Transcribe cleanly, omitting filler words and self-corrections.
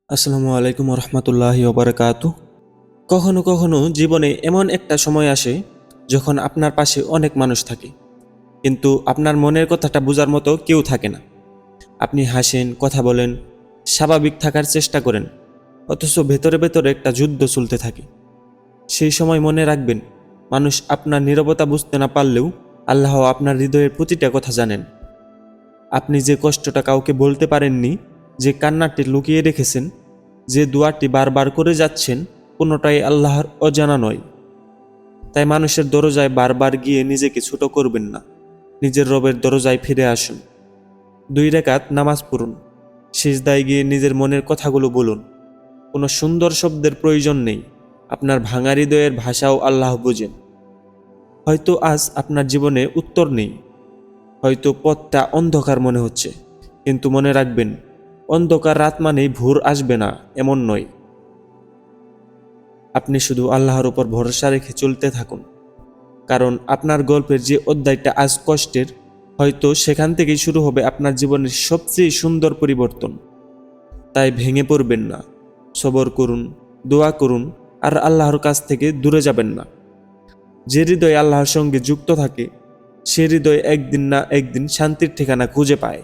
আসসালামু আলাইকুম রহমতুল্লাহি ওবরাকাতু। কখনো কখনো জীবনে এমন একটা সময় আসে যখন আপনার পাশে অনেক মানুষ থাকে, কিন্তু আপনার মনের কথাটা বোঝার মতো কেউ থাকে না। আপনি হাসেন, কথা বলেন, স্বাভাবিক থাকার চেষ্টা করেন, অথচ ভেতরে ভেতরে একটা যুদ্ধ চলতে থাকে। সেই সময় মনে রাখবেন, মানুষ আপনার নীরবতা বুঝতে না পারলেও আল্লাহ আপনার হৃদয়ের প্রতিটা কথা জানেন। আপনি যে কষ্টটা কাউকে বলতে পারেননি, যে কান্নাটি লুকিয়ে রেখেছেন, যে দোয়াটি বারবার করে যাচ্ছেন, কোনোটাই আল্লাহর অজানা নয়। তাই মানুষের দরজায় বারবার গিয়ে নিজেকে ছোট করবেন না, নিজের রবের দরজায় ফিরে আসুন। 2 রাকাত নামাজ পড়ুন, সিজদায় গিয়ে নিজের মনের কথাগুলো বলুন। কোনো সুন্দর শব্দের প্রয়োজন নেই, আপনার ভাঙা হৃদয়ের ভাষাও আল্লাহ বুঝেন। হয়তো আজ আপনার জীবনে উত্তর নেই, হয়তো পথটা অন্ধকার মনে হচ্ছে, কিন্তু মনে রাখবেন, অন্ধকার রাত মানেই ভোর আসবে না এমন নয়। আপনি শুধু আল্লাহর উপর ভরসা রেখে চলতে থাকুন, কারণ আপনার গল্পের যে অধ্যায়টা আজ কষ্টের, হয়তো সেখান থেকেই শুরু হবে আপনার জীবনের সবচেয়ে সুন্দর পরিবর্তন। তাই ভেঙে পড়বেন না, সবর করুন, দোয়া করুন, আর আল্লাহর কাছ থেকে দূরে যাবেন না। যে হৃদয় আল্লাহর সঙ্গে যুক্ত থাকে, সে হৃদয় একদিন না একদিন শান্তির ঠিকানা খুঁজে পায়।